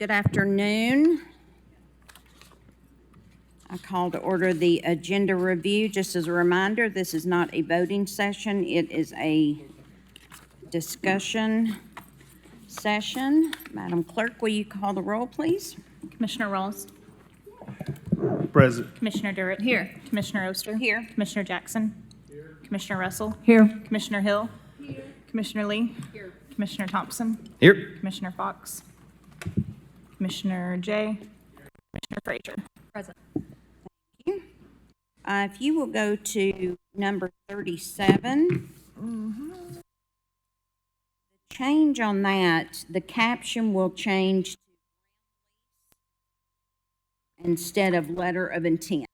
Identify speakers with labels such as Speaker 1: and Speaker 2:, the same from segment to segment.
Speaker 1: Good afternoon. I call to order the agenda review. Just as a reminder, this is not a voting session. It is a discussion session. Madam Clerk, will you call the roll, please?
Speaker 2: Commissioner Ross.
Speaker 3: Present.
Speaker 2: Commissioner Durrett. Here. Commissioner Oster.
Speaker 1: Here.
Speaker 2: Commissioner Jackson. Here. Commissioner Russell.
Speaker 4: Here.
Speaker 2: Commissioner Hill. Here. Commissioner Lee. Here. Commissioner Thompson.
Speaker 3: Here.
Speaker 2: Commissioner Fox. Commissioner Jay. Commissioner Frazier. Present.
Speaker 1: If you will go to number 37. The change on that, the caption will change instead of letter of intent.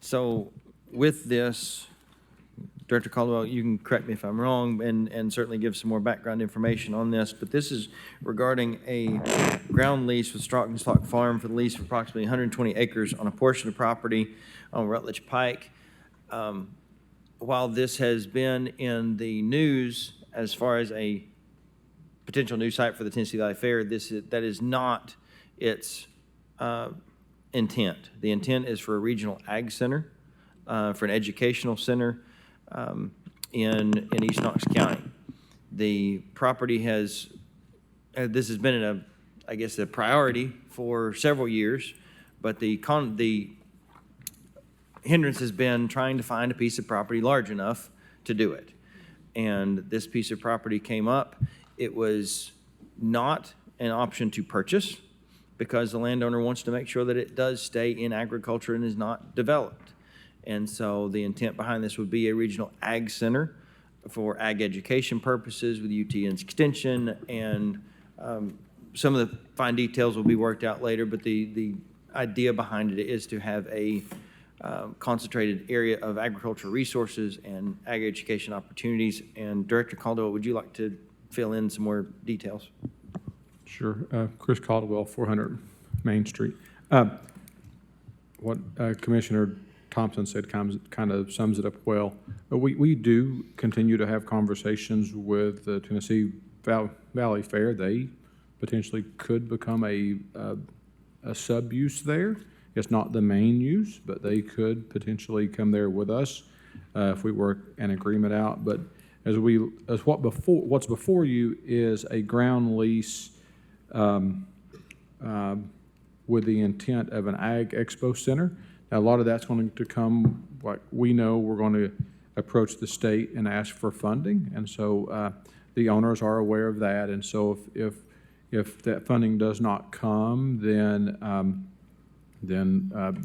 Speaker 3: So with this, Director Caldwell, you can correct me if I'm wrong and certainly give some more background information on this, but this is regarding a ground lease with Stock Farm for the lease of approximately 120 acres on a portion of property on Rutledge Pike. While this has been in the news as far as a potential new site for the Tennessee Valley Fair, that is not its intent. The intent is for a regional ag center, for an educational center in East Knox County. The property has, this has been a priority for several years, but the hindrance has been trying to find a piece of property large enough to do it. And this piece of property came up. It was not an option to purchase because the landowner wants to make sure that it does stay in agriculture and is not developed. And so the intent behind this would be a regional ag center for ag education purposes with UT Extension, and some of the fine details will be worked out later, but the idea behind it is to have a concentrated area of agricultural resources and ag education opportunities. And Director Caldwell, would you like to fill in some more details?
Speaker 4: Sure. Chris Caldwell, 400 Main Street. What Commissioner Thompson said kind of sums it up well. We do continue to have conversations with the Tennessee Valley Fair. They potentially could become a sub-use there. It's not the main use, but they could potentially come there with us if we work an agreement out. But what's before you is a ground lease with the intent of an ag expo center. Now, a lot of that's going to come, like we know, we're going to approach the state and ask for funding, and so the owners are aware of that. And so if that funding does not come, then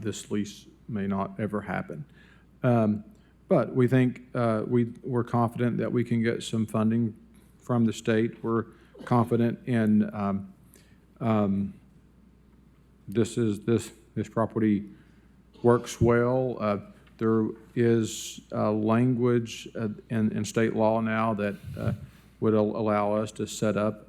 Speaker 4: this lease may not ever happen. But we think we're confident that we can get some funding from the state. We're confident in this property works well. There is language in state law now that would allow us to set up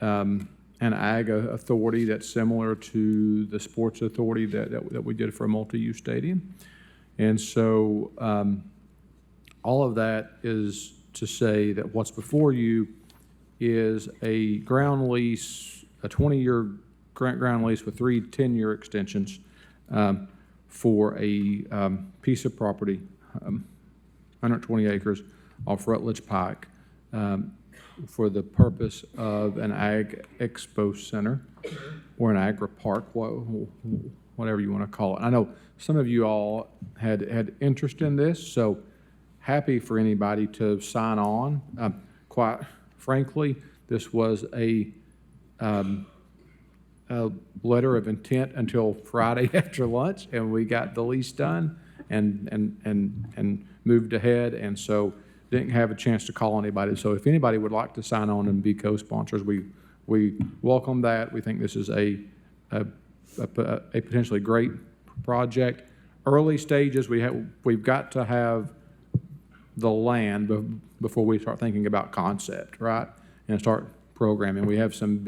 Speaker 4: an ag authority that's similar to the sports authority that we did for a multi-use stadium. And so all of that is to say that what's before you is a ground lease, a 20-year ground lease with 3 10-year extensions for a piece of property, 120 acres off Rutledge Pike, for the purpose of an ag expo center or an agri park, whatever you want to call it. I know some of you all had interest in this, so happy for anybody to sign on. Quite frankly, this was letter of intent until Friday after lunch, and we got the lease done and moved ahead, and so didn't have a chance to call anybody. So if anybody would like to sign on and be co-sponsors, we welcome that. We think this is a potentially great project. Early stages, we've got to have the land before we start thinking about concept, right? And start programming. We have some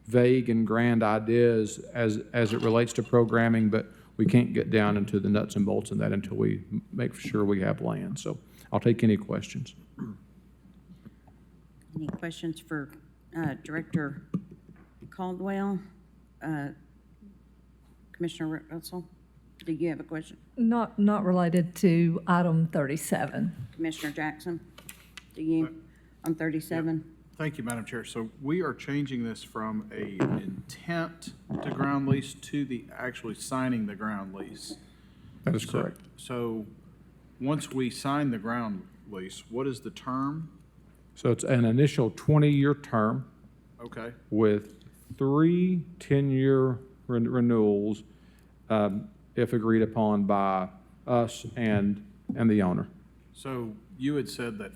Speaker 4: vague and grand ideas as it relates to programming, but we can't get down into the nuts and bolts of that until we make sure we have land. So I'll take any questions.
Speaker 1: Any questions for Director Caldwell? Commissioner Russell, do you have a question?
Speaker 5: Not related to item 37.
Speaker 1: Commissioner Jackson, do you, on 37?
Speaker 6: Thank you, Madam Chair. So we are changing this from a intent to ground lease to the actually signing the ground lease.
Speaker 4: That is correct.
Speaker 6: So once we sign the ground lease, what is the term?
Speaker 4: So it's an initial 20-year term
Speaker 6: Okay,
Speaker 4: with 3 10-year renewals if agreed upon by us and the owner.
Speaker 6: so you had said that,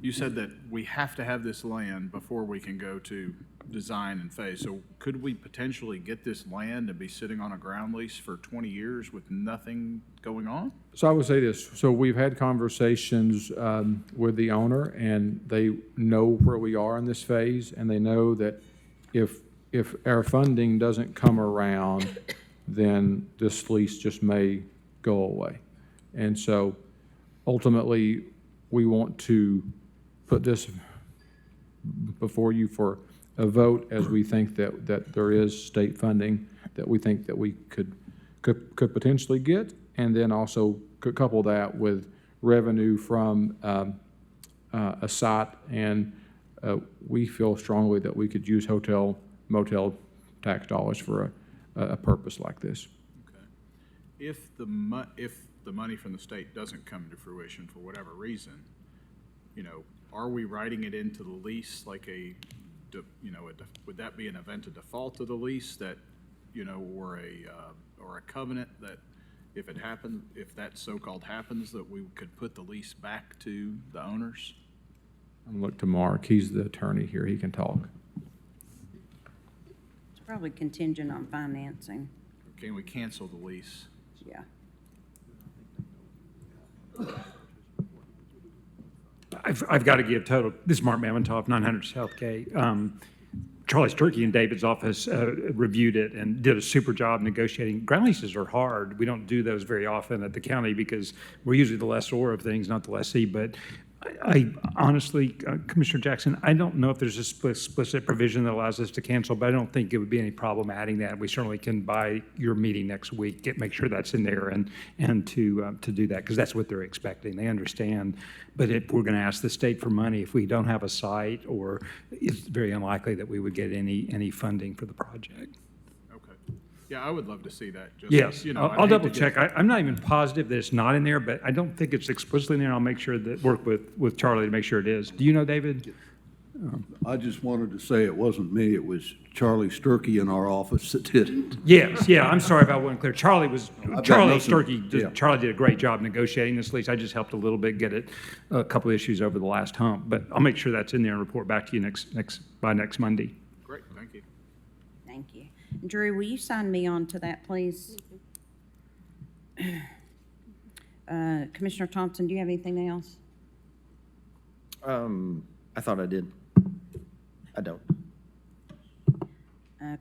Speaker 6: you said that we have to have this land before we can go to design and phase. So could we potentially get this land and be sitting on a ground lease for 20 years with nothing going on?
Speaker 4: So I would say this, so we've had conversations with the owner, and they know where we are in this phase, and they know that if our funding doesn't come around, then this lease just may go away. And so ultimately, we want to put this before you for a vote, as we think that there is state funding that we think that we could potentially get, and then also could couple that with revenue from a site, and we feel strongly that we could use hotel, motel tax dollars for a purpose like this.
Speaker 6: Okay. If the money from the state doesn't come to fruition for whatever reason, are we writing it into the lease like would that be an event of default of the lease that, or a covenant that if it happened, if that so-called happens, that we could put the lease back to the owners?
Speaker 4: I'm gonna look to Mark. He's the attorney here. He can talk.
Speaker 1: It's probably contingent on financing,
Speaker 6: Can we cancel the lease?
Speaker 1: yeah.
Speaker 7: I've got to give total, this is Mark Mamontoff, 900 South K. Charlie Sturkey in David's office reviewed it and did a super job negotiating. Ground leases are hard. We don't do those very often at the county because we're usually the lessor of things, not the lessee. But I honestly, Commissioner Jackson, I don't know if there's a explicit provision that allows us to cancel, but I don't think it would be any problem adding that. We certainly can, by your meeting next week, make sure that's in there and to do that, because that's what they're expecting. They understand. But if we're going to ask the state for money, if we don't have a site, or it's very unlikely that we would get any funding for the project.
Speaker 6: Okay. Yeah, I would love to see that. Just,
Speaker 7: Yes,
Speaker 6: I'd
Speaker 7: I'll
Speaker 6: hate to
Speaker 7: double
Speaker 6: get-
Speaker 7: check. I'm not even positive that it's not in there, but I don't think it's explicitly in there. I'll make sure that, work with Charlie to make sure it is. Do you know, David?
Speaker 8: I just wanted to say it wasn't me, it was Charlie Sturkey in our office that did it.
Speaker 7: Yes, yeah, I'm sorry if I wasn't clear. Charlie
Speaker 8: got
Speaker 7: Charlie
Speaker 8: nothing-
Speaker 7: Sturkey,
Speaker 8: yeah.
Speaker 7: Charlie did a great job negotiating this lease. I just helped a little bit get it, a couple of issues over the last hump. But I'll make sure that's in there and report back to you by next Monday.
Speaker 6: Great, thank you.
Speaker 1: Thank you. Drew, will you sign me on to that, please? Commissioner Thompson, do you have anything else?
Speaker 3: I thought I did. I don't.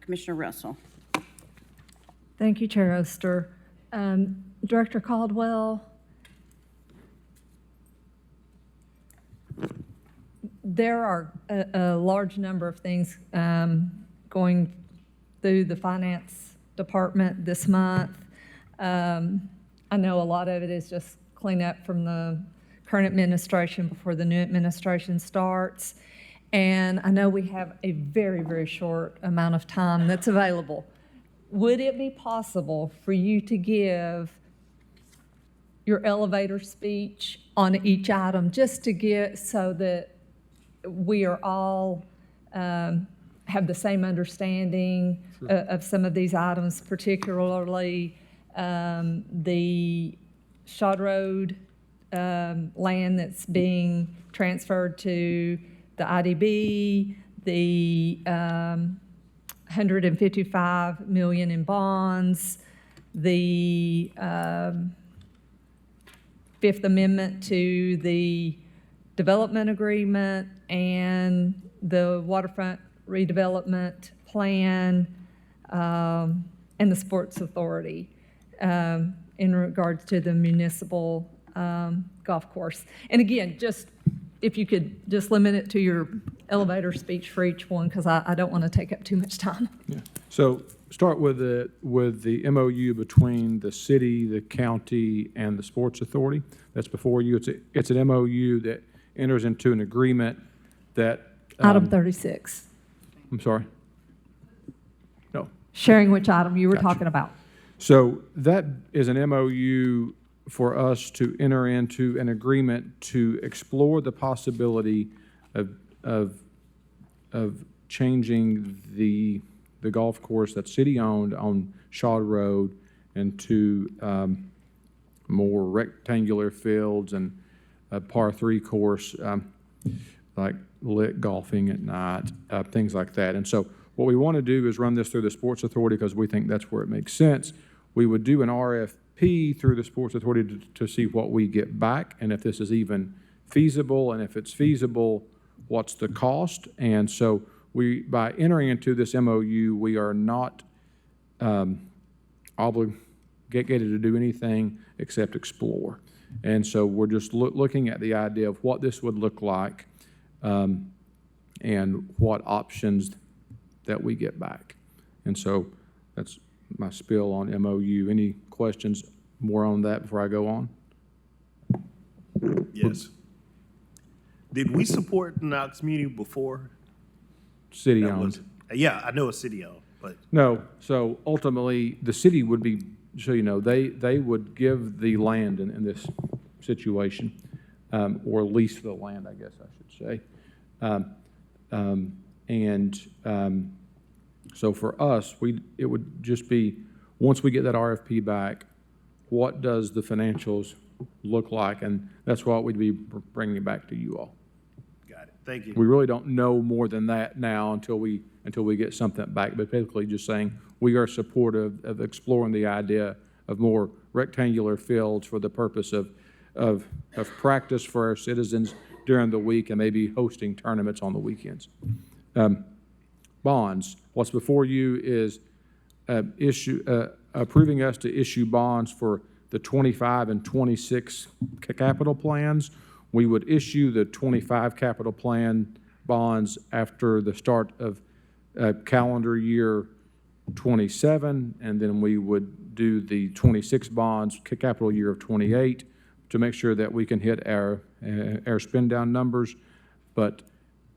Speaker 1: Commissioner Russell?
Speaker 5: Thank you, Chair Oster. Director Caldwell, there are a large number of things going through the finance department this month. I know a lot of it is just cleanup from the current administration before the new administration starts. And I know we have a very, very short amount of time that's available. Would it be possible for you to give your elevator speech on each item, just to get so that we are all have the same understanding of some of these items, particularly the Shod Road land that's being transferred to the IDB, the 155 million in bonds, the Fifth Amendment to the development agreement, and the waterfront redevelopment plan, and the sports authority in regards to the municipal golf course. And again, just if you could just limit it to your elevator speech for each one, because I don't want to take up too much time.
Speaker 4: Yeah. So start with the MOU between the city, the county, and the sports authority. That's before you. It's an MOU that enters into an agreement that.
Speaker 5: Item 36,
Speaker 4: I'm sorry? No.
Speaker 5: sharing which item you were
Speaker 4: Gotcha.
Speaker 5: talking about.
Speaker 4: So that is an MOU for us to enter into an agreement to explore the possibility of changing the golf course that's city-owned on Shod Road into more rectangular fields and a par 3 course, like lit golfing at night, things like that. And so what we want to do is run this through the Sports Authority because we think that's where it makes sense. We would do an RFP through the Sports Authority to see what we get back and if this is even feasible, and if it's feasible, what's the cost. And so by entering into this MOU, we are not obligated to do anything except explore. And so we're just looking at the idea of what this would look like and what options that we get back. And so that's my spiel on MOU. Any questions more on that before I go on?
Speaker 9: Yes. Did we support Knox Muni before?
Speaker 4: City
Speaker 9: That
Speaker 4: owned.
Speaker 9: was- Yeah, I know it's city owned, but
Speaker 4: No, so ultimately, the city would be, so you know, they would give the land in this situation, or lease the land, I guess I should say. So for us, it would just be, once we get that RFP back, what does the financials look like? And that's what we'd be bringing it back to you all.
Speaker 9: got it. Thank you.
Speaker 4: We really don't know more than that now until we get something back, but basically just saying we are supportive of exploring the idea of more rectangular fields for the purpose of practice for our citizens during the week and maybe hosting tournaments on the weekends. Bonds. What's before you is approving us to issue bonds for the 25 and 26 capital plans. We would issue the 25 capital plan bonds after the start of calendar year 27, and then we would do the 26 bonds capital year of 28 to make sure that we can hit our spend down numbers. But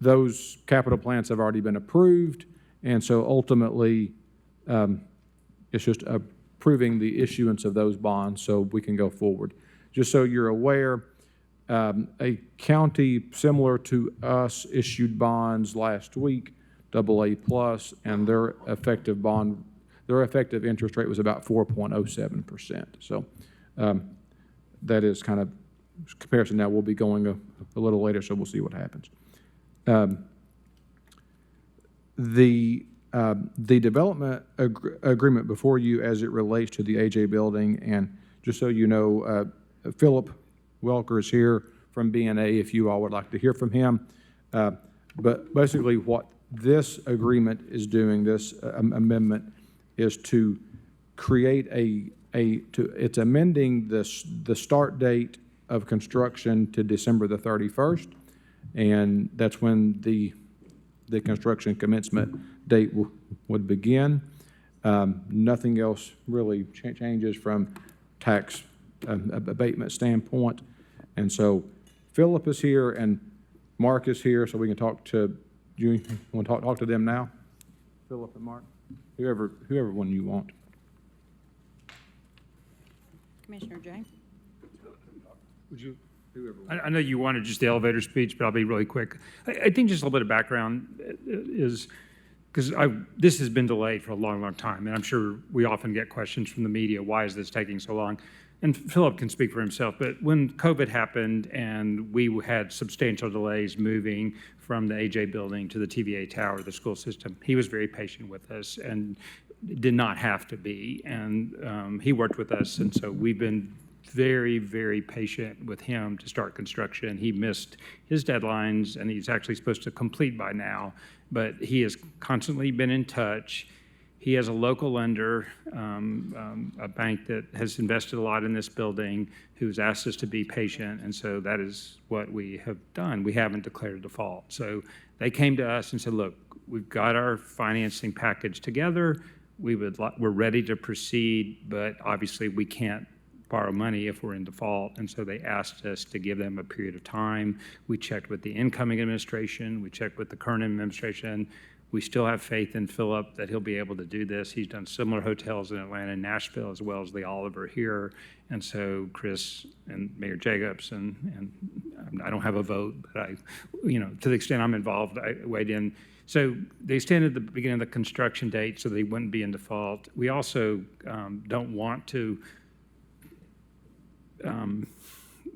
Speaker 4: those capital plans have already been approved, and so ultimately it's just approving the issuance of those bonds so we can go forward. Just so you're aware, a county similar to us issued bonds last week, AA+, and their effective interest rate was about 4.07%. So that is kind of comparison. Now we'll be going a little later, so we'll see what happens. The development agreement before you as it relates to the AJ building, and just so you know, Philip Welker is here from BNA if you all would like to hear from him. But basically what this agreement is doing, this amendment, is to create it's amending the start date of construction to December the 31st, and that's when the construction commencement date would begin. Nothing else really changes from tax abatement standpoint. And so Philip is here and Mark is here, so we can talk to you. Want to talk to them now? Philip and Mark, whoever one you want.
Speaker 1: Commissioner James?
Speaker 4: Would you
Speaker 7: I know you wanted just the elevator speech, but I'll be really quick. I think just a little bit of background is, because this has been delayed for a long, long time, and I'm sure we often get questions from the media, why is this taking so long? And Philip can speak for himself, but when COVID happened and we had substantial delays moving from the AJ building to the TVA tower, the school system, he was very patient with us and did not have to be. And he worked with us, and so we've been very, very patient with him to start construction. He missed his deadlines, and he's actually supposed to complete by now, but he has constantly been in touch. He has a local lender, a bank that has invested a lot in this building, who's asked us to be patient, and so that is what we have done. We haven't declared a default. So they came to us and said, look, we've got our financing package together. We're ready to proceed, but obviously we can't borrow money if we're in default, and so they asked us to give them a period of time. We checked with the incoming administration, we checked with the current administration. We still have faith in Philip that he'll be able to do this. He's done similar hotels in Atlanta and Nashville, as well as the Oliver here. And so Chris and Mayor Jacobs, and I don't have a vote, but to the extent I'm involved, I weighed in. So they extended the beginning of the construction date so they wouldn't be in default. We also don't want to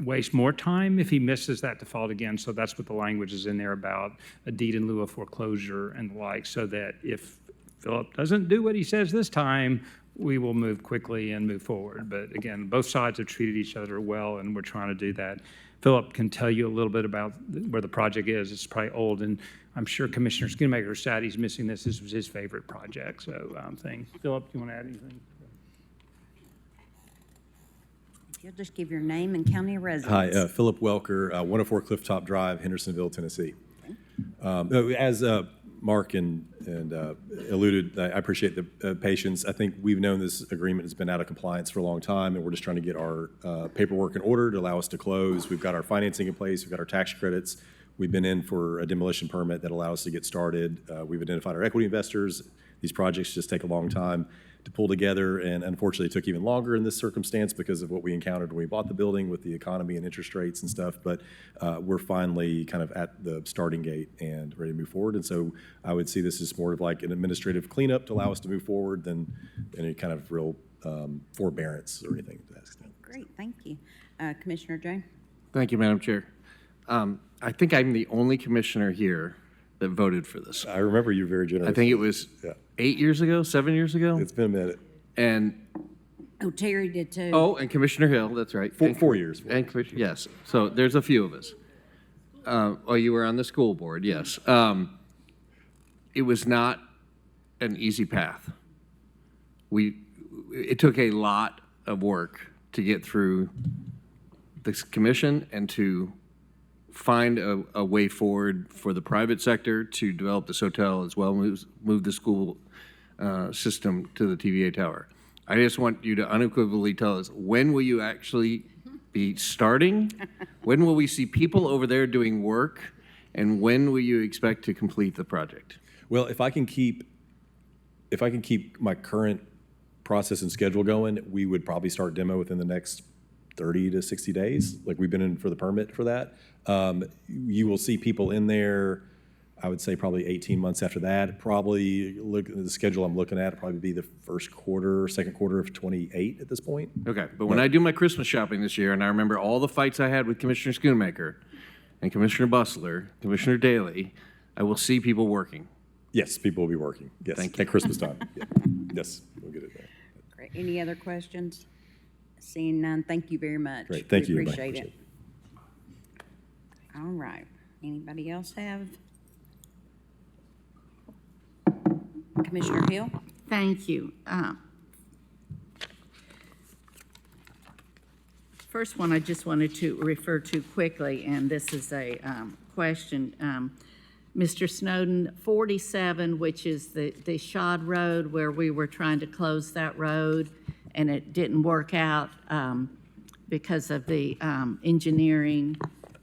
Speaker 7: waste more time if he misses that default again. So that's what the language is in there about a deed in lieu of foreclosure and the like, so that if Philip doesn't do what he says this time, we will move quickly and move forward. But again, both sides have treated each other well, and we're trying to do that. Philip can tell you a little bit about where the project is. It's probably old, and I'm sure Commissioner Schoonmaker is sad he's missing this. This was his favorite project, so thing. Philip, do you want to add anything?
Speaker 1: You'll just give your name and county of residence.
Speaker 10: Hi, Philip Welker, 104 Clifftop Drive, Hendersonville, Tennessee. As Mark and alluded, I appreciate the patience. I think we've known this agreement has been out of compliance for a long time, and we're just trying to get our paperwork in order to allow us to close. We've got our financing in place. We've got our tax credits. We've been in for a demolition permit that allows us to get started. We've identified our equity investors. These projects just take a long time to pull together, and unfortunately it took even longer in this circumstance because of what we encountered when we bought the building with the economy and interest rates and stuff, but we're finally kind of at the starting gate and ready to move forward. And so I would see this as more of like an administrative cleanup to allow us to move forward than any kind of real forbearance or anything to that extent.
Speaker 1: Great, thank you. Commissioner Jay?
Speaker 11: Thank you, Madam Chair. I think I'm the only commissioner here that voted for this.
Speaker 10: I remember you were very generous.
Speaker 11: I think it was 8 years ago, 7 years ago.
Speaker 10: It's been a minute.
Speaker 11: And,
Speaker 1: Oh, Terry did too.
Speaker 11: and Commissioner Hill, that's right.
Speaker 10: Four years.
Speaker 11: Yes, so there's a few of us. You were on the school board, yes. It was not an easy path. It took a lot of work to get through this commission and to find a way forward for the private sector to develop this hotel as well, move the school system to the TVA tower. I just want you to unequivocally tell us, when will you actually be starting? When will we see people over there doing work? And when will you expect to complete the project?
Speaker 10: Well, if I can keep my current process and schedule going, we would probably start demo within the next 30 to 60 days. Like, we've been in for the permit for that. You will see people in there, I would say probably 18 months after that. Probably look at the schedule I'm looking at, probably be the first quarter, second quarter of 28 at this point.
Speaker 11: Okay, but when I do my Christmas shopping this year, and I remember all the fights I had with Commissioner Schoonmaker and Commissioner Bustler, Commissioner Daly, I will see people working.
Speaker 10: Yes, people will be working. Yes,
Speaker 11: Thank you.
Speaker 10: at Christmas time. Yeah. Yes, we'll get it there.
Speaker 1: Great. Any other questions? Seeing none, thank you very much.
Speaker 10: Great, thank you.
Speaker 1: We
Speaker 10: everybody.
Speaker 1: appreciate it. All right. Anybody else have? Commissioner Hill?
Speaker 12: Thank you. First one I just wanted to refer to quickly, and this is a question. Mr. Snowden, 47, which is the Shod Road, where we were trying to close that road, and it didn't work out because of the engineering.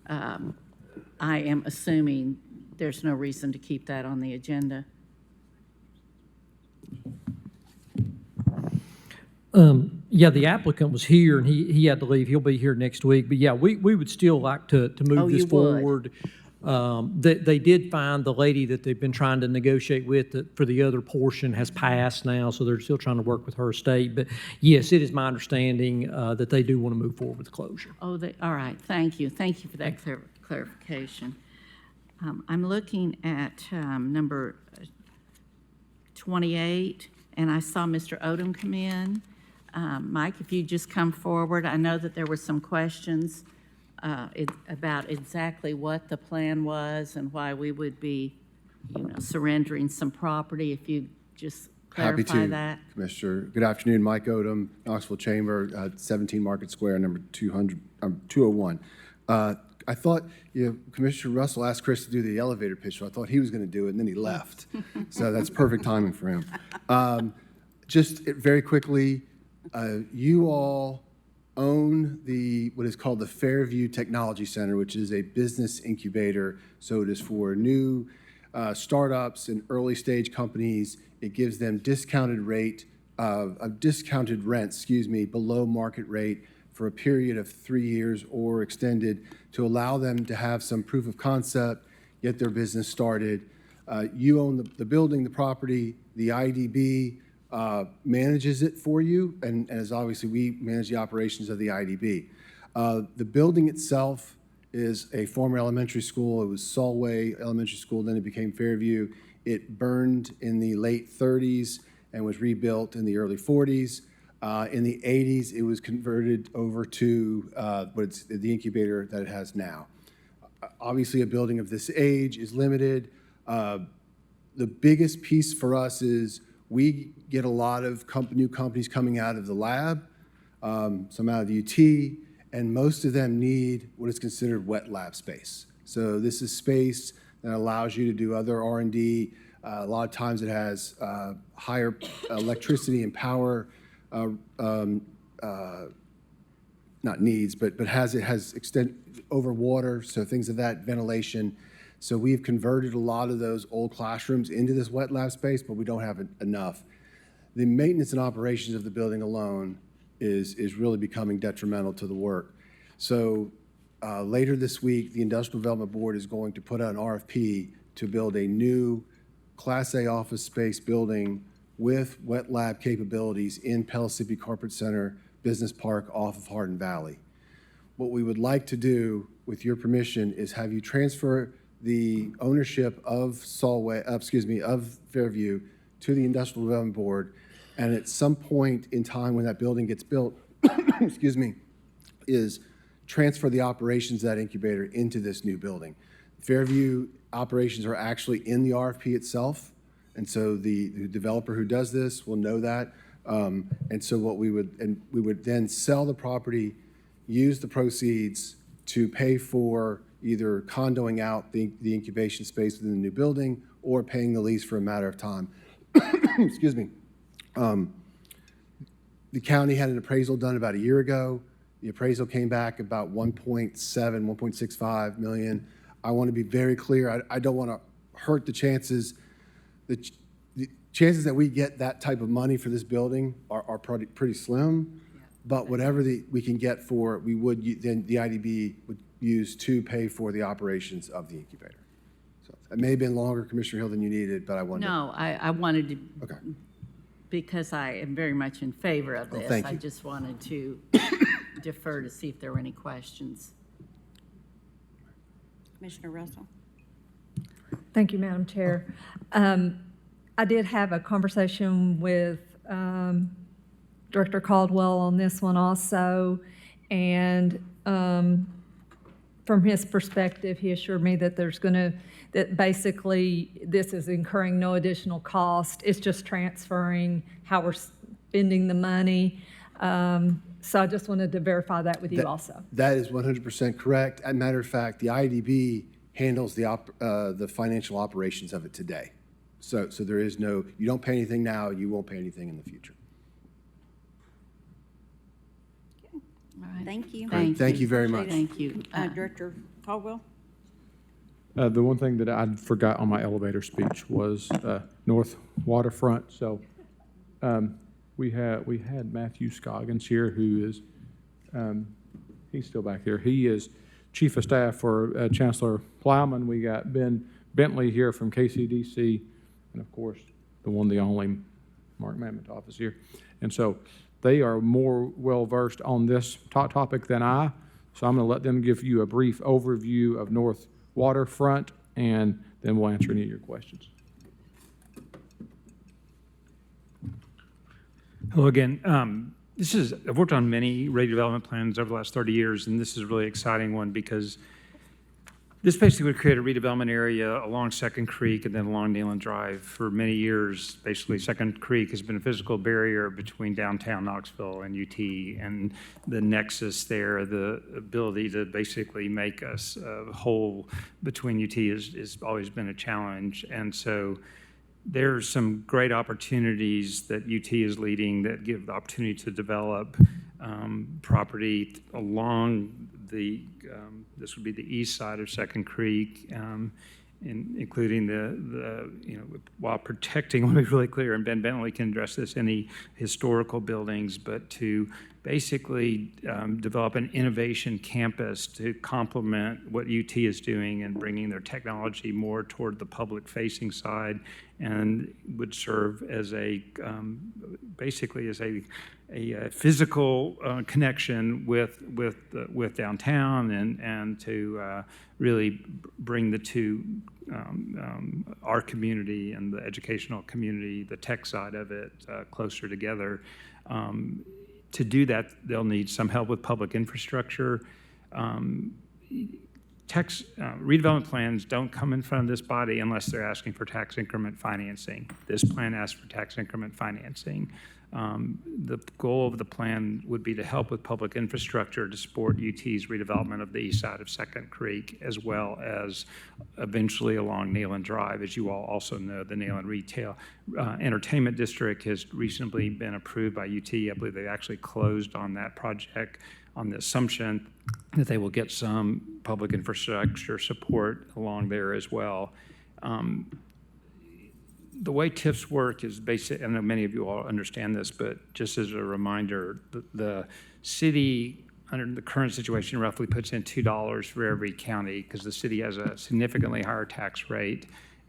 Speaker 12: I am assuming there's no reason to keep that on the agenda.
Speaker 13: Yeah, the applicant was here, and he had to leave. He'll be here next week. But yeah, we would still like to
Speaker 12: Oh,
Speaker 13: move this
Speaker 12: you would?
Speaker 13: forward. They did find the lady that they've been trying to negotiate with for the other portion has passed now, so they're still trying to work with her estate. But yes, it is my understanding that they do want to move forward with the closure.
Speaker 12: Oh, all right, thank you. Thank you for that clarification. I'm looking at number 28, and I saw Mr. Odom come in. Mike, if you just come forward, I know that there were some questions about exactly what the plan was and why we would be, surrendering some property. If you just
Speaker 14: Happy
Speaker 12: clarify
Speaker 14: to,
Speaker 12: that.
Speaker 14: Commissioner. Good afternoon, Mike Odom, Knoxville Chamber, 17 Market Square, number 201. I thought, Commissioner Russell asked Chris to do the elevator pitch, so I thought he was going to do it, and then he left. So that's perfect timing for him. Just very quickly, you all own what is called the Fairview Technology Center, which is a business incubator. So it is for new startups and early stage companies. It gives them discounted rent, below market rate for a period of 3 years or extended to allow them to have some proof of concept, get their business started. You own the building, the property, the IDB manages it for you, and as obviously we manage the operations of the IDB. The building itself is a former elementary school. It was Solway Elementary School, then it became Fairview. It burned in the late 30s and was rebuilt in the early 40s. In the 80s, it was converted over to the incubator that it has now. Obviously, a building of this age is limited. The biggest piece for us is we get a lot of new companies coming out of the lab, some out of the UT, and most of them need what is considered wet lab space. So this is space that allows you to do other R&D. A lot of times it has higher electricity and power, not needs, but it has extent over water, so things of that, ventilation. So we've converted a lot of those old classrooms into this wet lab space, but we don't have enough. The maintenance and operations of the building alone is really becoming detrimental to the work. So later this week, the Industrial Development Board is going to put out an RFP to build a new Class A office space building with wet lab capabilities in Pellissippi Corporate Center Business Park off of Hardin Valley. What we would like to do, with your permission, is have you transfer the ownership of of Fairview to the Industrial Development Board, and at some point in time when that building gets built, is transfer the operations of that incubator into this new building. Fairview operations are actually in the RFP itself, and so the developer who does this will know that. And so we would then sell the property, use the proceeds to pay for either condoing out the incubation space within the new building or paying the lease for a matter of time. Excuse me. The county had an appraisal done about a year ago. The appraisal came back about 1.65 million. I want to be very clear. I don't want to hurt the chances. The chances that we get that type of money for this building are pretty slim. But whatever we can get for it, then the IDB would use to pay for the operations of the incubator. So it may have been longer, Commissioner Hill, than you needed, but I wanted
Speaker 12: No, I wanted to,
Speaker 14: Okay.
Speaker 12: because I am very much in favor of this.
Speaker 14: thank
Speaker 12: I
Speaker 14: you.
Speaker 12: just wanted to defer to see if there were any questions.
Speaker 1: Commissioner Russell?
Speaker 5: Thank you, Madam Chair. I did have a conversation with Director Caldwell on this one also, and from his perspective, he assured me that that basically this is incurring no additional cost. It's just transferring how we're spending the money. So I just wanted to verify that with you also.
Speaker 14: That is 100% correct. As a matter of fact, the IDB handles the financial operations of it today. So there is you don't pay anything now, you won't pay anything in the future.
Speaker 12: All right.
Speaker 1: Thank you.
Speaker 14: Thank you very much.
Speaker 12: Thank you.
Speaker 1: Director Caldwell?
Speaker 4: The one thing that I forgot on my elevator speech was north waterfront. So we had Matthew Scoggins here, who is, he's still back there. He is Chief of Staff for Chancellor Plowman. We got Ben Bentley here from KCDC, and of course, the one, the only, Mark Mamontoff is here. And so they are more well-versed on this topic than I, so I'm going to let them give you a brief overview of North Waterfront, and then we'll answer any of your questions.
Speaker 7: Hello again. I've worked on many redevelopment plans over the last 30 years, and this is a really exciting one because this basically would create a redevelopment area along Second Creek and then along Neyland Drive. For many years, basically, Second Creek has been a physical barrier between downtown Knoxville and UT, and the nexus there, the ability to basically make us whole between UT has always been a challenge. And so there's some great opportunities that UT is leading that give the opportunity to develop property along the, this would be the east side of Second Creek, including while protecting, I want to be really clear, and Ben Bentley can address this, any historical buildings, but to basically develop an innovation campus to complement what UT is doing and bringing their technology more toward the public-facing side, and would serve as basically as a physical connection with downtown, and to really bring the two, our community and the educational community, the tech side of it, closer together. To do that, they'll need some help with public infrastructure. Redevelopment plans don't come in front of this body unless they're asking for tax increment financing. This plan asks for tax increment financing. The goal of the plan would be to help with public infrastructure to support UT's redevelopment of the east side of Second Creek, as well as eventually along Neyland Drive. As you all also know, the Neyland Retail Entertainment District has recently been approved by UT. I believe they actually closed on that project on the assumption that they will get some public infrastructure support along there as well. The way TIFs work is basic. I know many of you all understand this, but just as a reminder, the city, under the current situation, roughly puts in $2 for every county because the city has a significantly higher tax rate,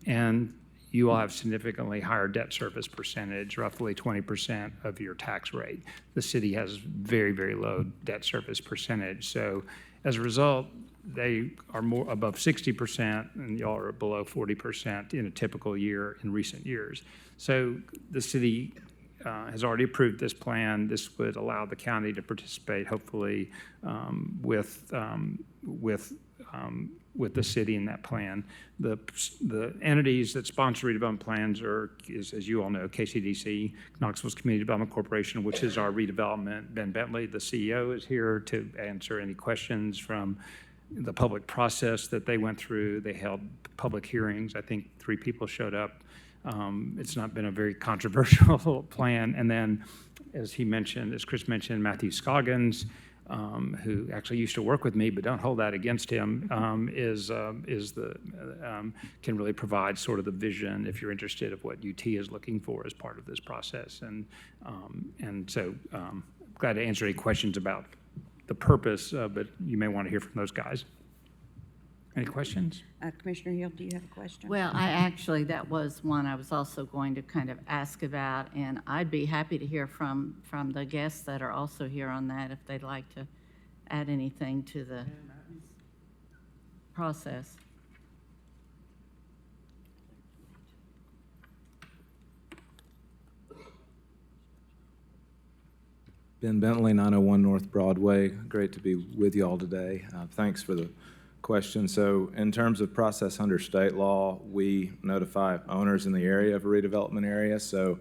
Speaker 7: and you all have significantly higher debt service percentage, roughly 20% of your tax rate. The city has very, very low debt service percentage. So as a result, they are more above 60%, and y'all are below 40% in a typical year in recent years. So the city has already approved this plan. This would allow the county to participate, hopefully, with the city in that plan. The entities that sponsor redevelopment plans is, as you all know, KCDC, Knoxville's Community Development Corporation, which is our redevelopment. Ben Bentley, the CEO, is here to answer any questions from the public process that they went through. They held public hearings. I think 3 people showed up. It's not been a very controversial plan. And then, as Chris mentioned, Matthew Scoggins, who actually used to work with me, but don't hold that against him, can really provide sort of the vision, if you're interested, of what UT is looking for as part of this process. And so glad to answer any questions about the purpose, but you may want to hear from those guys. Any questions?
Speaker 1: Commissioner Hill, do you have a question?
Speaker 12: Well, that was one I was also going to kind of ask about, and I'd be happy to hear from the guests that are also here on that if they'd like to add anything to the process.
Speaker 15: Ben Bentley, 901 North Broadway. Great to be with you all today. Thanks for the question. So in terms of process under state law, we notify owners in the area of a redevelopment area. So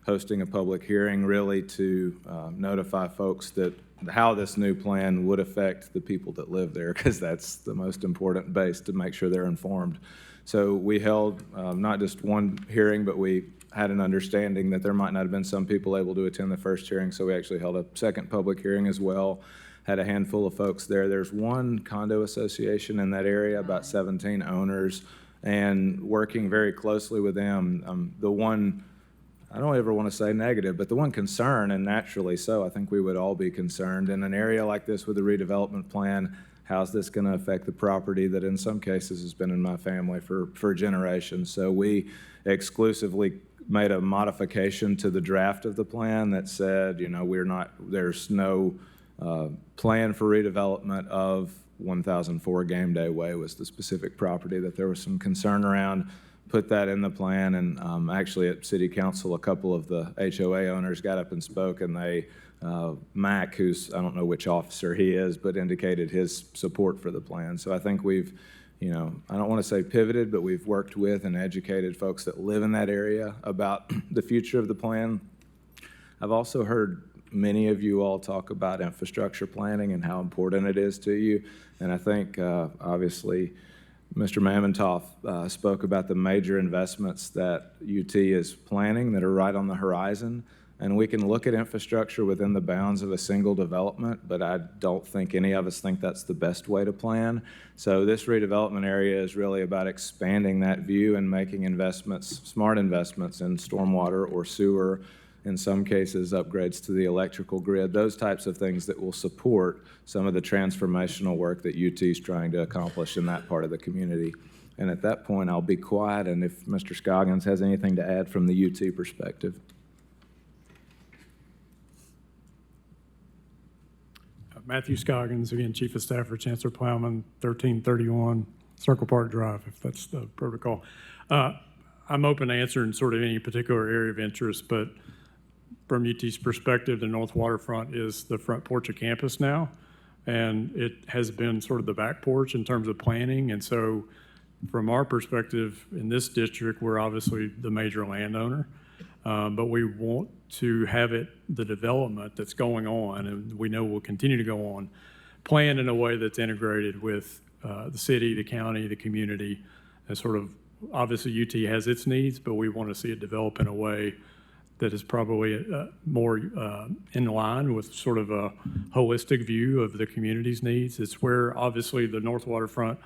Speaker 15: hosting a public hearing really to notify folks that how this new plan would affect the people that live there, because that's the most important base to make sure they're informed. So we held not just one hearing, but we had an understanding that there might not have been some people able to attend the first hearing, so we actually held a second public hearing as well. Had a handful of folks there. There's one condo association in that area, about 17 owners, and working very closely with them. The one I don't ever want to say negative, but the one concern, and naturally so, I think we would all be concerned, in an area like this with a redevelopment plan, how's this going to affect the property that in some cases has been in my family for generations? So we exclusively made a modification to the draft of the plan that said, you know, there's no plan for redevelopment of 1004 Game Day Way was the specific property that there was some concern around. Put that in the plan, and actually at City Council, a couple of the HOA owners got up and spoke, and they, Mac, who's, I don't know which officer he is, but indicated his support for the plan. So I think we've, you know, I don't want to say pivoted, but we've worked with and educated folks that live in that area about the future of the plan. I've also heard many of you all talk about infrastructure planning and how important it is to you, and I think, obviously, Mr. Mamontoff spoke about the major investments that UT is planning that are right on the horizon. And we can look at infrastructure within the bounds of a single development, but I don't think any of us think that's the best way to plan. So this redevelopment area is really about expanding that view and making investments, smart investments in stormwater or sewer, in some cases upgrades to the electrical grid, those types of things that will support some of the transformational work that UT is trying to accomplish in that part of the community. And at that point, I'll be quiet, and if Mr. Scoggins has anything to add from the UT perspective.
Speaker 16: Matthew Scoggins, again, Chief of Staff for Chancellor Plowman, 1331 Circle Park Drive, if that's the protocol. I'm open to answering sort of any particular area of interest, but from UT's perspective, the North Waterfront is the front porch of campus now, and it has been sort of the back porch in terms of planning. And so from our perspective in this district, we're obviously the major landowner, but we want to have it, the development that's going on, and we know will continue to go on, planned in a way that's integrated with the city, the county, the community, and sort of, obviously UT has its needs, but we want to see it develop in a way that is probably more in line with sort of a holistic view of the community's needs. It's where obviously the North Waterfront,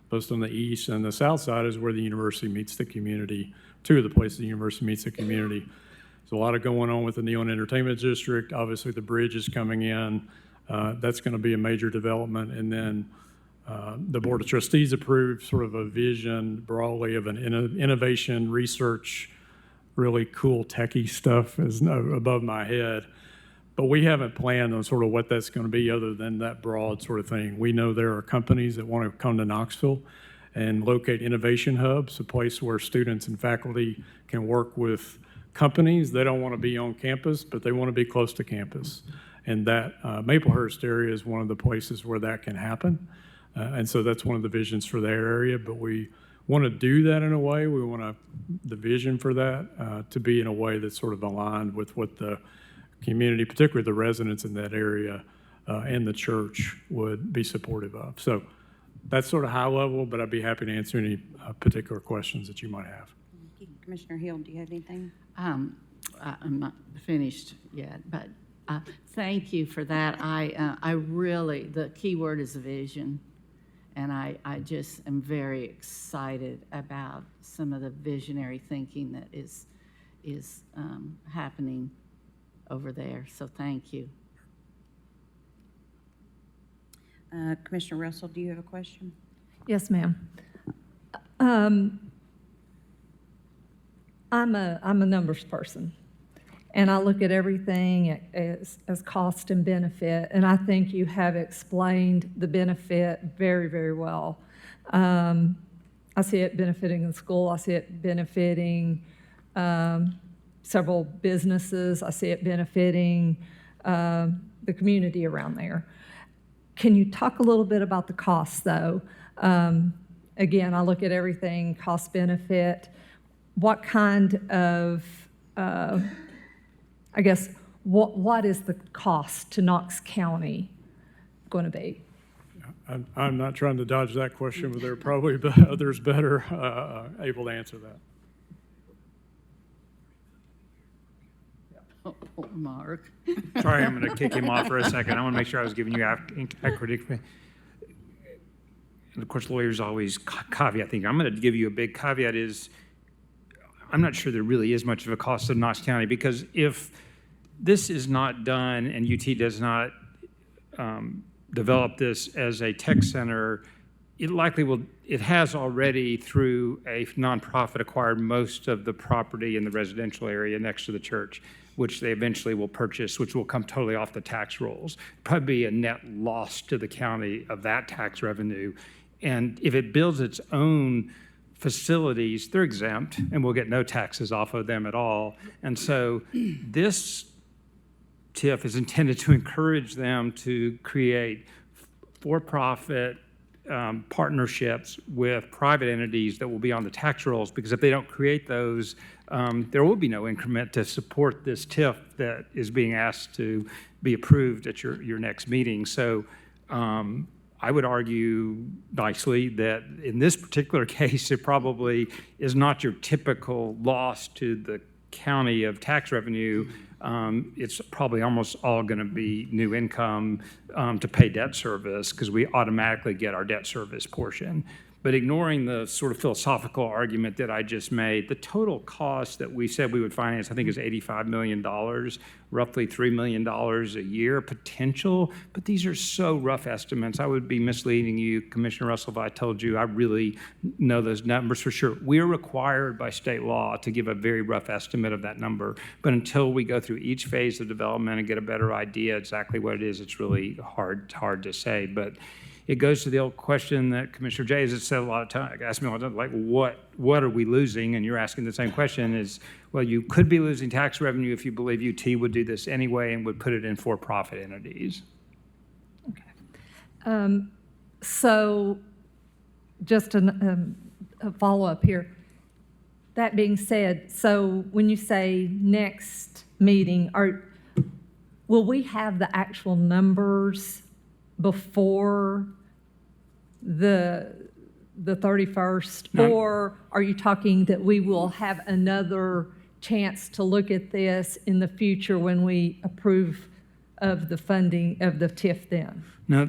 Speaker 16: both on the east and the south side, is where the university meets the community. Two of the places the university meets the community. There's a lot of going on with the Neon Entertainment District. Obviously the bridge is coming in. That's going to be a major development. And then the Board of Trustees approved sort of a vision broadly of an innovation research, really cool techie stuff is above my head. But we haven't planned on sort of what that's going to be other than that broad sort of thing. We know there are companies that want to come to Knoxville and locate innovation hubs, a place where students and faculty can work with companies. They don't want to be on campus, but they want to be close to campus. And that Maplehurst area is one of the places where that can happen. And so that's one of the visions for their area, but we want to do that in a way. We want the vision for that to be in a way that's sort of aligned with what the community, particularly the residents in that area and the church, would be supportive of. So that's sort of high level, but I'd be happy to answer any particular questions that you might have.
Speaker 1: Commissioner Hill, do you have anything?
Speaker 12: I'm not finished yet, but thank you for that. I really, the key word is vision. And I just am very excited about some of the visionary thinking that is happening over there. So thank you.
Speaker 1: Commissioner Russell, do you have a question?
Speaker 5: Yes, ma'am. I'm a numbers person, and I look at everything as cost and benefit, and I think you have explained the benefit very, very well. I see it benefiting the school. I see it benefiting several businesses. I see it benefiting the community around there. Can you talk a little bit about the costs, though? Again, I look at everything cost benefit. What kind of I guess, what is the cost to Knox County going to be?
Speaker 16: I'm not trying to dodge that question, but there are probably others better able to answer that.
Speaker 12: Oh, Mark.
Speaker 7: Sorry, I'm going to kick him off for a second. I want to make sure I was giving you accurate information. And of course, lawyers always caveat things. I'm going to give you a big caveat is, I'm not sure there really is much of a cost to Knox County, because if this is not done and UT does not develop this as a tech center, it likely will, it has already, through a nonprofit, acquired most of the property in the residential area next to the church, which they eventually will purchase, which will come totally off the tax rolls. Probably be a net loss to the county of that tax revenue. And if it builds its own facilities, they're exempt, and we'll get no taxes off of them at all. And so this TIF is intended to encourage them to create for-profit partnerships with private entities that will be on the tax rolls, because if they don't create those, there will be no increment to support this TIF that is being asked to be approved at your next meeting. So I would argue nicely that in this particular case, it probably is not your typical loss to the county of tax revenue. It's probably almost all going to be new income to pay debt service, because we automatically get our debt service portion. But ignoring the sort of philosophical argument that I just made, the total cost that we said we would finance, I think, is $85 million, roughly $3 million a year potential. But these are so rough estimates. I would be misleading you, Commissioner Russell, if I told you I really know those numbers for sure. We're required by state law to give a very rough estimate of that number. But until we go through each phase of development and get a better idea exactly what it is, it's really hard to say. But it goes to the old question that Commissioner Jay has said a lot of times, asked me all the time, like, what are we losing? And you're asking the same question is, well, you could be losing tax revenue if you believe UT would do this anyway and would put it in for-profit entities.
Speaker 5: Okay. So just a follow-up here. That being said, so when you say next meeting, will we have the actual numbers before the 31st?
Speaker 7: No.
Speaker 5: Or are you talking that we will have another chance to look at this in the future when we approve of the funding of the TIF then?
Speaker 7: No,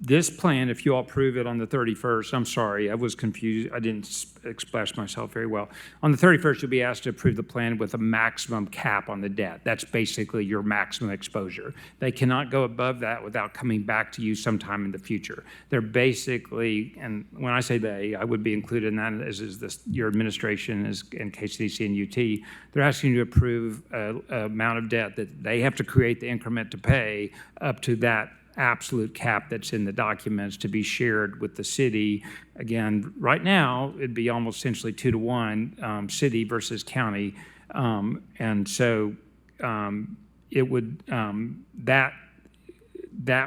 Speaker 7: this plan, if you all approve it on the 31st, I'm sorry, I was confused. I didn't express myself very well. On the 31st, you'll be asked to approve the plan with a maximum cap on the debt. That's basically your maximum exposure. They cannot go above that without coming back to you sometime in the future. They're basically, and when I say they, I would be included in that, as is this, your administration is in KCDC and UT. They're asking you to approve an amount of debt that they have to create the increment to pay up to that absolute cap that's in the documents to be shared with the city. Again, right now, it'd be almost essentially 2 to 1, city versus county. And so it would, that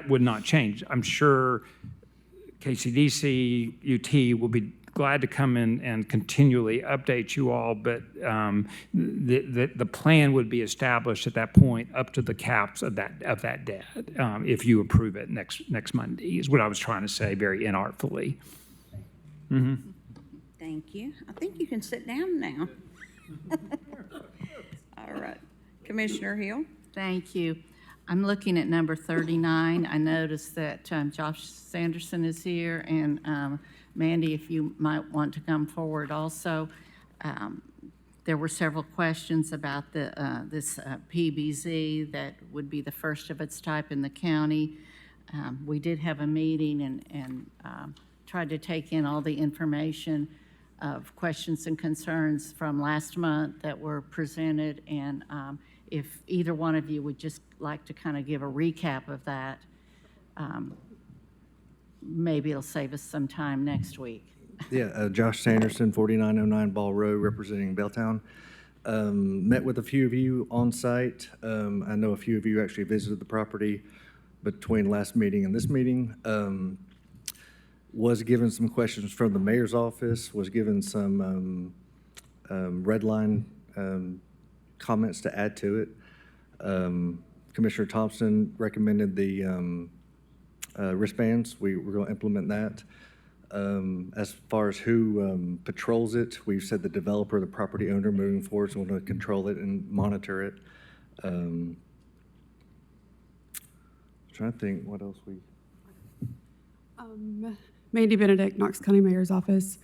Speaker 7: would not change. I'm sure KCDC, UT will be glad to come in and continually update you all, but the plan would be established at that point up to the caps of that debt, if you approve it next Monday, is what I was trying to say very inartfully. Mm-hmm.
Speaker 1: Thank you. I think you can sit down now. All right. Commissioner Hill?
Speaker 12: Thank you. I'm looking at number 39. I noticed that Josh Sanderson is here, and Mandy, if you might want to come forward also. There were several questions about this PBZ that would be the first of its type in the county. We did have a meeting and tried to take in all the information of questions and concerns from last month that were presented, and if either one of you would just like to kind of give a recap of that, maybe it'll save us some time next week.
Speaker 17: Yeah, Josh Sanderson, 4909 Ball Road, representing Belltown. Met with a few of you on site. I know a few of you actually visited the property between last meeting and this meeting. Was given some questions from the mayor's office, was given some red line comments to add to it. Commissioner Thompson recommended the wristbands. We're going to implement that. As far as who patrols it, we've said the developer, the property owner moving forward is going to control it and monitor it. Trying to think what else we...
Speaker 18: Mandy Benedict, Knox County Mayor's Office.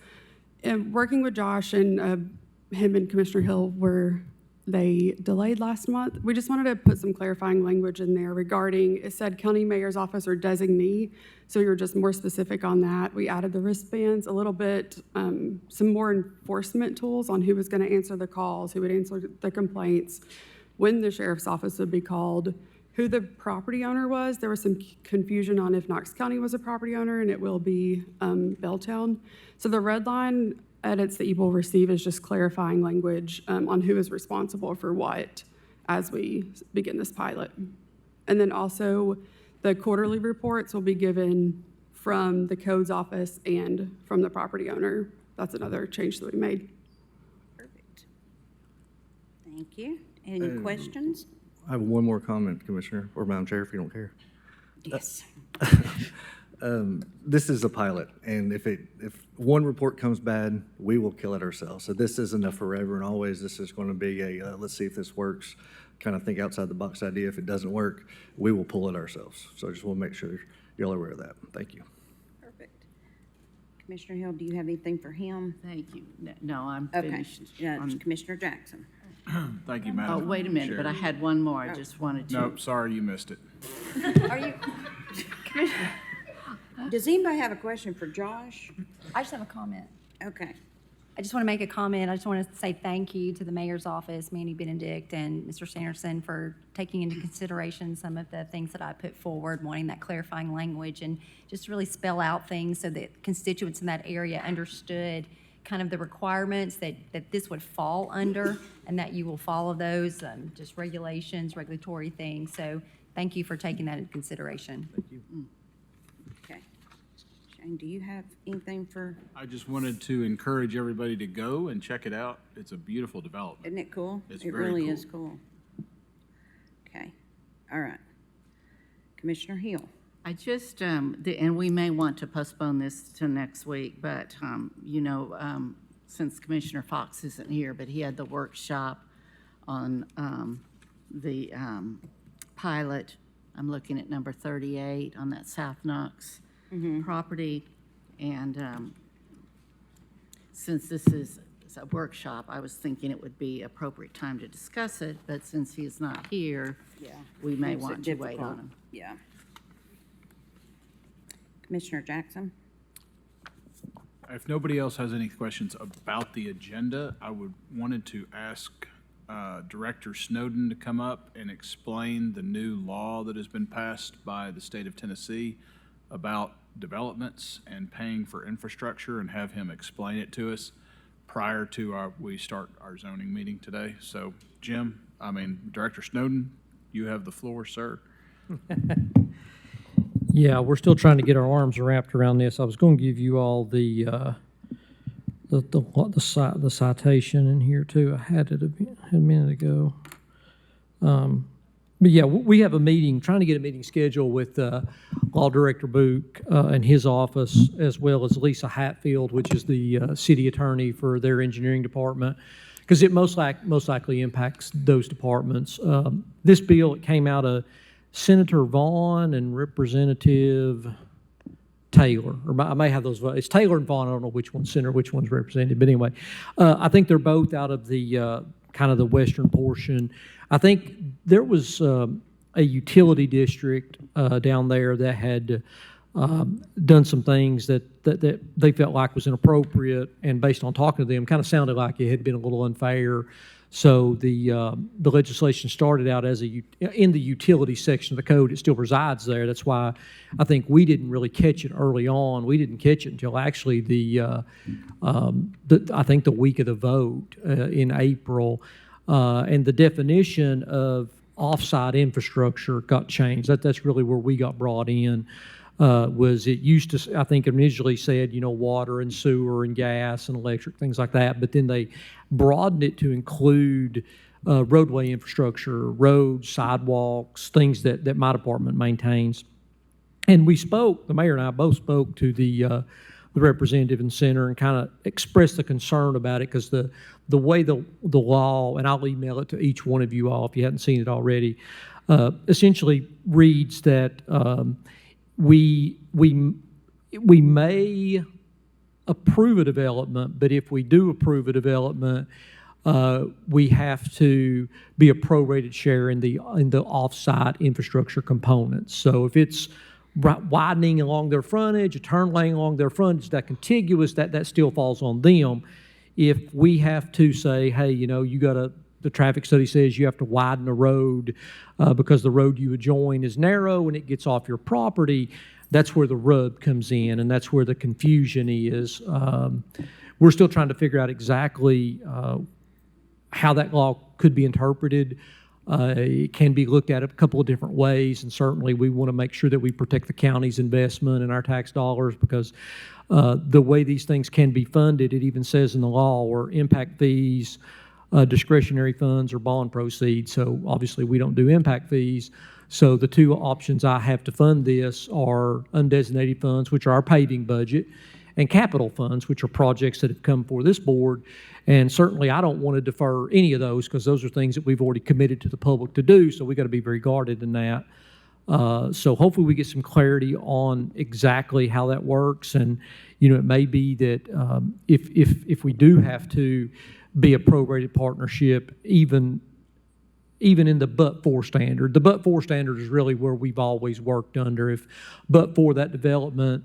Speaker 18: Working with Josh and him and Commissioner Hill were they delayed last month. We just wanted to put some clarifying language in there regarding, it said county mayor's office or designee, so we were just more specific on that. We added the wristbands a little bit, some more enforcement tools on who was going to answer the calls, who would answer the complaints, when the sheriff's office would be called, who the property owner was. There was some confusion on if Knox County was a property owner, and it will be Belltown. So the red line edits that you will receive is just clarifying language on who is responsible for what as we begin this pilot. And then also the quarterly reports will be given from the codes office and from the property owner. That's another change that we made.
Speaker 1: Perfect. Thank you. Any questions?
Speaker 17: I have one more comment, Commissioner, or Madam Chair, if you don't care.
Speaker 1: Yes.
Speaker 17: This is a pilot, and if one report comes bad, we will kill it ourselves. So this isn't a forever and always. This is going to be a let's see if this works, kind of think outside the box idea. If it doesn't work, we will pull it ourselves. So I just want to make sure you're aware of that. Thank you.
Speaker 1: Perfect. Commissioner Hill, do you have anything for him?
Speaker 12: Thank you. No, I'm
Speaker 1: Okay.
Speaker 12: finished.
Speaker 1: Commissioner Jackson.
Speaker 6: Thank you, Madam
Speaker 12: Oh, wait a minute,
Speaker 6: Chair.
Speaker 12: but I had one more. I just wanted to.
Speaker 6: Nope, sorry, you missed it.
Speaker 1: Are you? Does anybody have a question for Josh?
Speaker 19: I just have a comment.
Speaker 1: Okay.
Speaker 19: I just want to make a comment. I just want to say thank you to the mayor's office, Manny Benedict and Mr. Sanderson, for taking into consideration some of the things that I put forward, wanting that clarifying language and just really spell out things so that constituents in that area understood kind of the requirements that this would fall under and that you will follow those, just regulations, regulatory things. So thank you for taking that into consideration.
Speaker 17: Thank you.
Speaker 1: Okay. Shane, do you have anything for,
Speaker 6: I just wanted to encourage everybody to go and check it out. It's a beautiful development.
Speaker 1: isn't it cool?
Speaker 6: It's
Speaker 1: It
Speaker 6: very
Speaker 1: really
Speaker 6: cool.
Speaker 1: is cool. Okay. All right. Commissioner Hill.
Speaker 12: I just, and we may want to postpone this to next week, but, since Commissioner Fox isn't here, but he had the workshop on the pilot. I'm looking at number 38 on that South Knox property. And since this is a workshop, I was thinking it would be appropriate time to discuss it, but since he is not here, we may
Speaker 1: Makes it
Speaker 12: want to wait
Speaker 1: difficult.
Speaker 12: on him.
Speaker 1: Yeah. Commissioner Jackson?
Speaker 6: If nobody else has any questions about the agenda, I wanted to ask Director Snowden to come up and explain the new law that has been passed by the state of Tennessee about developments and paying for infrastructure, and have him explain it to us prior to we start our zoning meeting today. So, Director Snowden, you have the floor, sir.
Speaker 13: Yeah, we're still trying to get our arms wrapped around this. I was going to give you all the citation in here too. I had it a minute ago. But yeah, we have a meeting, trying to get a meeting scheduled with Law Director Book and his office, as well as Lisa Hatfield, which is the city attorney for their engineering department, because it most likely impacts those departments. This bill, it came out of Senator Vaughn and Representative Taylor, or I may have those. It's Taylor and Vaughn. I don't know which one's senator, which one's representative. But anyway, I think they're both out of the kind of the western portion. I think there was a utility district down there that had done some things that they felt like was inappropriate, and based on talking to them, kind of sounded like it had been a little unfair. So the legislation started out as in the utility section of the code. It still resides there. That's why I think we didn't really catch it early on. We didn't catch it until actually I think the week of the vote in April, and the definition of offsite infrastructure got changed. That's really where we got brought in. Was it used to, I think initially said, water and sewer and gas and electric, things like that, but then they broadened it to include roadway infrastructure, roads, sidewalks, things that my department maintains. And the mayor and I both spoke to the representative in center and kind of expressed the concern about it, because the way the law, and I'll email it to each one of you all if you hadn't seen it already, essentially reads that we may approve a development, but if we do approve a development, we have to be a prorated share in the off-site infrastructure components. So if it's widening along their frontage, a turn lane along their frontage, that contiguous, that still falls on them. If we have to say, hey, the traffic study says you have to widen a road because the road you adjoin is narrow and it gets off your property, that's where the rub comes in, and that's where the confusion is. We're still trying to figure out exactly how that law could be interpreted. It can be looked at a couple of different ways, and certainly we want to make sure that we protect the county's investment and our tax dollars, because the way these things can be funded, it even says in the law, or impact fees, discretionary funds, or bond proceeds. So obviously we don't do impact fees. So the two options I have to fund this are undesignated funds, which are our paving budget, and capital funds, which are projects that have come for this board. And certainly I don't want to defer any of those, because those are things that we've already committed to the public to do, so we got to be very guarded in that. So hopefully we get some clarity on exactly how that works. And, it may be that if we do have to be a prorated partnership, even in the but-for standard. The but-for standard is really where we've always worked under. If but for that development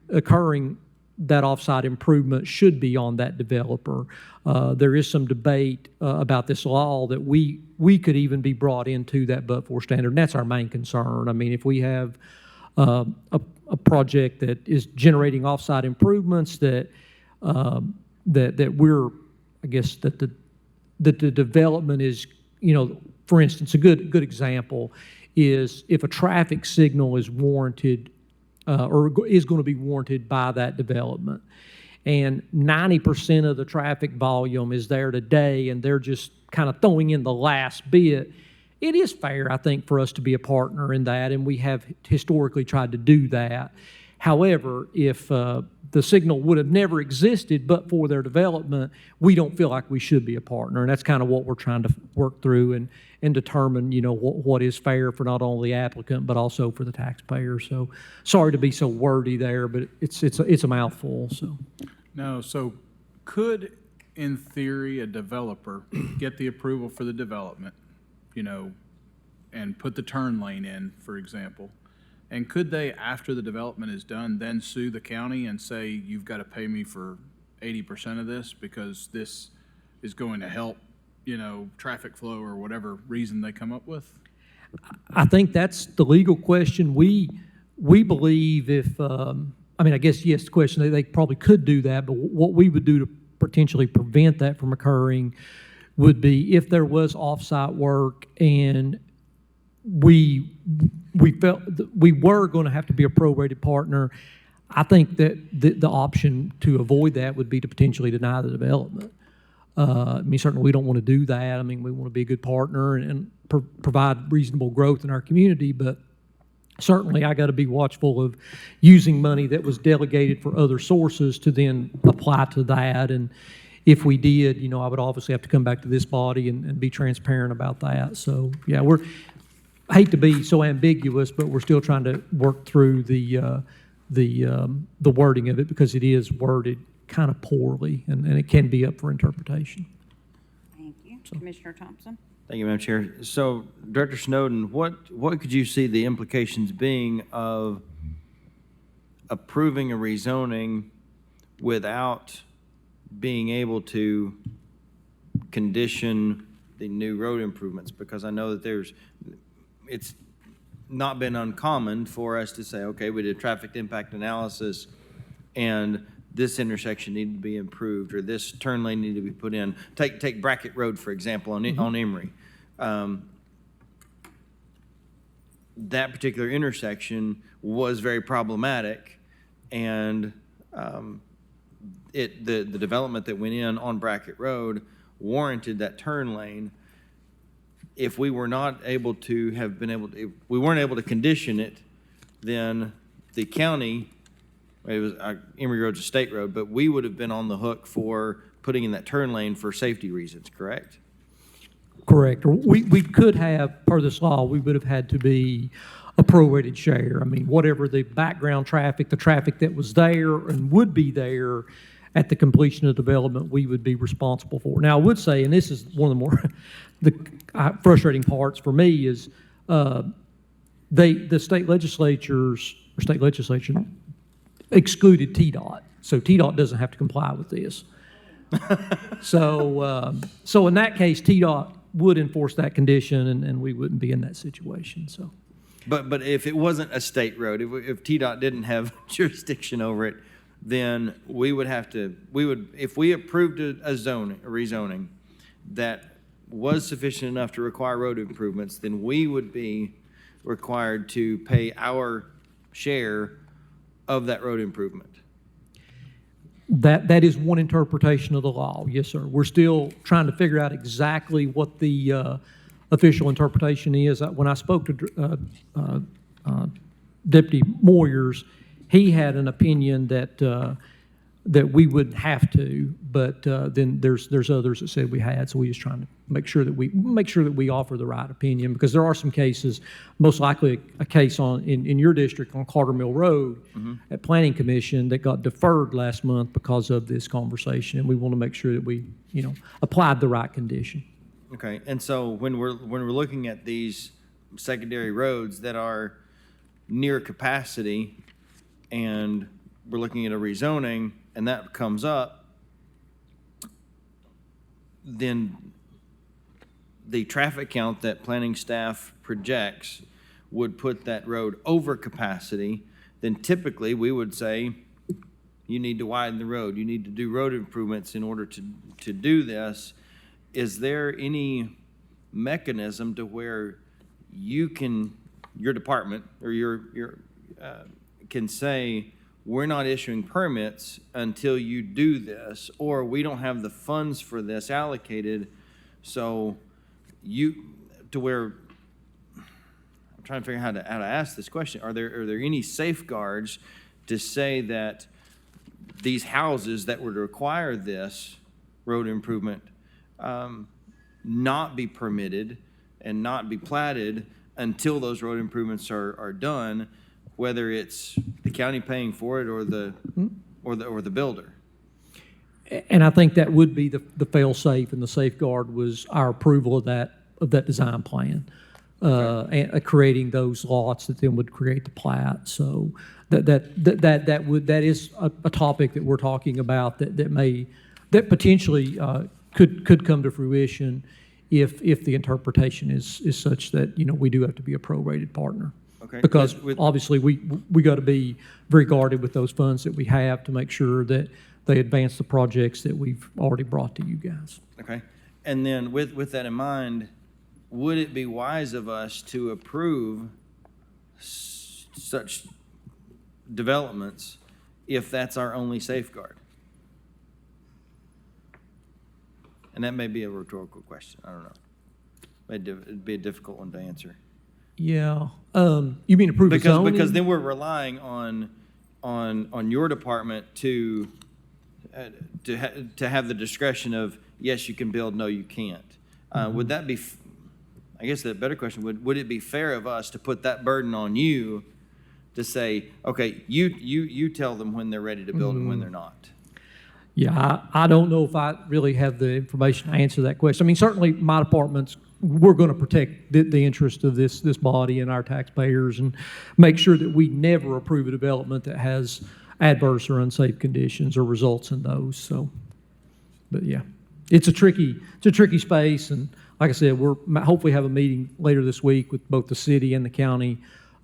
Speaker 13: occurring, that offsite improvement should be on that developer. There is some debate about this law that we could even be brought into that but-for standard, and that's our main concern. I mean, if we have a project that is generating offsite improvements that we're, I guess, that the development is, for instance, a good example is if a traffic signal is warranted or is going to be warranted by that development, and 90% of the traffic volume is there today, and they're just kind of throwing in the last bit, it is fair, I think, for us to be a partner in that, and we have historically tried to do that. However, if the signal would have never existed but for their development, we don't feel like we should be a partner, and that's kind of what we're trying to work through and determine, what is fair for not only the applicant but also for the taxpayer. So, sorry to be so wordy there, but it's a mouthful. So,
Speaker 6: no. So, could, in theory, a developer get the approval for the development, and put the turn lane in, for example? And could they, after the development is done, then sue the county and say, you've got to pay me for 80% of this because this is going to help, traffic flow or whatever reason they come up with?
Speaker 13: I think that's the legal question. We believe if, I guess, yes, the question, they probably could do that, but what we would do to potentially prevent that from occurring would be if there was off-site work and we felt that we were going to have to be a prorated partner. I think that the option to avoid that would be to potentially deny the development. Certainly we don't want to do that. We want to be a good partner and provide reasonable growth in our community, but certainly I got to be watchful of using money that was delegated for other sources to then apply to that. And if we did, I would obviously have to come back to this body and be transparent about that. So, yeah, I hate to be so ambiguous, but we're still trying to work through the wording of it, because it is worded kind of poorly, and it can be up for interpretation.
Speaker 1: Thank you. Commissioner Thompson?
Speaker 3: Thank you, Madam Chair. So, Director Snowden, what could you see the implications being of approving a rezoning without being able to condition the new road improvements? Because I know that it's not been uncommon for us to say, okay, we did traffic impact analysis and this intersection needed to be improved, or this turn lane needed to be put in. Take Brackett Road, for example, on Emory. That particular intersection was very problematic, and the development that went in on Brackett Road warranted that turn lane. If we were not able to if we weren't able to condition it, then the county, it was Emory Road's a state road, but we would have been on the hook for putting in that turn lane for safety reasons, correct?
Speaker 13: Correct. We could have, per this law, we would have had to be a prorated share. Whatever the background traffic, the traffic that was there and would be there at the completion of development, we would be responsible for. Now, I would say, and this is one of the more frustrating parts for me, is the state legislature excluded TDOT. So TDOT doesn't have to comply with this. So in that case, TDOT would enforce that condition, and we wouldn't be in that situation, so.
Speaker 3: But if it wasn't a state road, if TDOT didn't have jurisdiction over it, then we would have to, if we approved a rezoning that was sufficient enough to require road improvements, then we would be required to pay our share of that road improvement.
Speaker 13: That is one interpretation of the law, yes, sir. We're still trying to figure out exactly what the official interpretation is. When I spoke to Deputy Moyers, he had an opinion that we wouldn't have to, but then there's others that said we had. So we're just trying to make sure that we offer the right opinion, because there are some cases, most likely a case in your district on Carter Mill Road at Planning Commission that got deferred last month because of this conversation, and we want to make sure that we applied the right condition.
Speaker 3: Okay, and so when we're looking at these secondary roads that are near capacity, and we're looking at a rezoning, and that comes up, then the traffic count that planning staff projects would put that road over capacity. Then typically we would say, you need to widen the road, you need to do road improvements in order to do this. Is there any mechanism to where you can, your department or your can say, we're not issuing permits until you do this, or we don't have the funds for this allocated, so to where, I'm trying to figure out how to ask this question. Are there any safeguards to say that these houses that would require this road improvement not be permitted and not be platted until those road improvements are done, whether it's the county paying for it or the builder?
Speaker 13: And I think that would be the fail-safe, and the safeguard was our approval of that design plan, and creating those lots that then would create the plat. So that is a topic that we're talking about that potentially could come to fruition if the interpretation is such that we do have to be a prorated partner.
Speaker 3: Okay.
Speaker 13: Because obviously we got to be very guarded with those funds that we have to make sure that they advance the projects that we've already brought to you guys.
Speaker 3: Okay. And then with that in mind, would it be wise of us to approve such developments if that's our only safeguard? And that may be a rhetorical question. I don't know. It'd be a difficult one to answer.
Speaker 13: Yeah. You mean approve zoning?
Speaker 3: Because then we're relying on your department to have the discretion of, yes, you can build, no, you can't. Would that be, I guess the better question, would it be fair of us to put that burden on you to say, okay, you tell them when they're ready to build and when they're not?
Speaker 13: Yeah, I don't know if I really have the information to answer that question. I mean, certainly my department's, we're going to protect the interest of this body and our taxpayers, and make sure that we never approve a development that has adverse or unsafe conditions or results in those. So, but yeah, it's a tricky space, and like I said, we're hopefully have a meeting later this week with both the city and the county,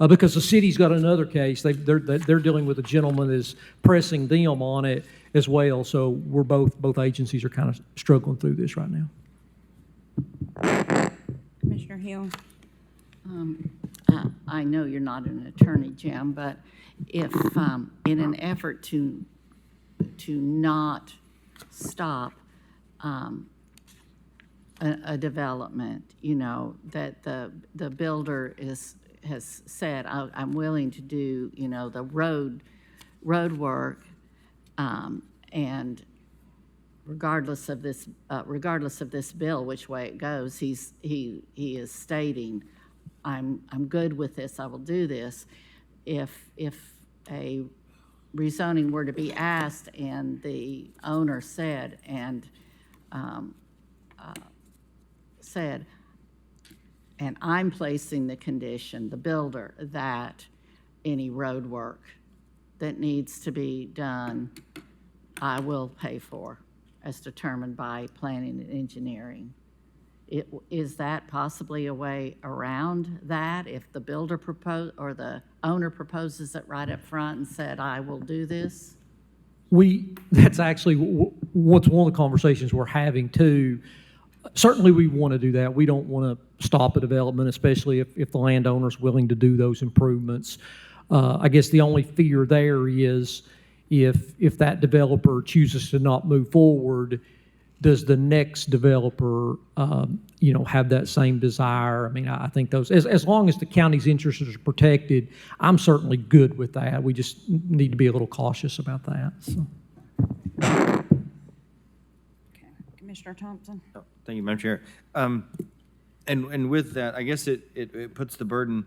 Speaker 13: because the city's got another case. They're dealing with a gentleman that is pressing them on it as well. So we're both agencies are kind of struggling through this right now.
Speaker 1: Commissioner Hill?
Speaker 12: I know you're not an attorney, Jim, but if in an effort to not stop a development, that the builder has said, I'm willing to do, the road work, and regardless of this bill, which way it goes, he is stating, I'm good with this, I will do this. If a rezoning were to be asked and the owner said, and I'm placing the condition, the builder, that any road work that needs to be done, I will pay for, as determined by planning and engineering. Is that possibly a way around that? If the builder or the owner proposes it right up front and said, I will do this?
Speaker 13: That's actually what's one of the conversations we're having too. Certainly, we want to do that. We don't want to stop a development, especially if the landowner's willing to do those improvements. I guess the only fear there is if that developer chooses to not move forward, does the next developer, have that same desire? I mean, I think those, as long as the county's interests are protected, I'm certainly good with that. We just need to be a little cautious about that. So.
Speaker 1: Commissioner Thompson?
Speaker 3: Oh, thank you, Madam Chair. And with that, I guess it puts the burden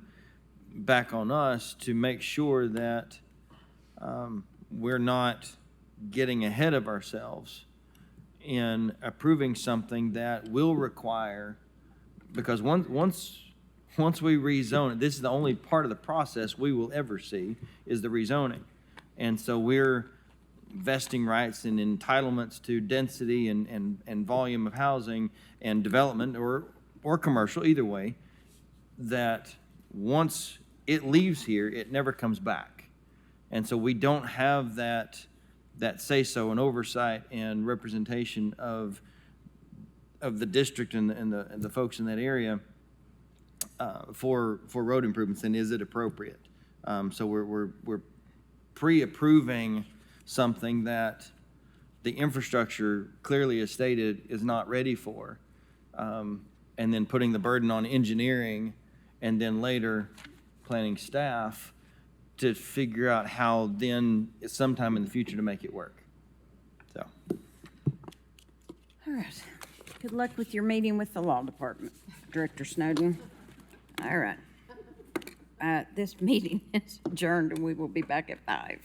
Speaker 3: back on us to make sure that we're not getting ahead of ourselves in approving something that will require, because once we rezone it, this is the only part of the process we will ever see is the rezoning. And so we're vesting rights and entitlements to density and volume of housing and development or commercial, either way, that once it leaves here, it never comes back. And so we don't have that say-so and oversight and representation of the district and the folks in that area for road improvements, and is it appropriate? So we're pre-approving something that the infrastructure clearly as stated is not ready for, and then putting the burden on engineering and then later planning staff to figure out how then sometime in the future to make it work. So.
Speaker 1: All right. Good luck with your meeting with the law department, Director Snowden. All right. This meeting is adjourned and we will be back at 5.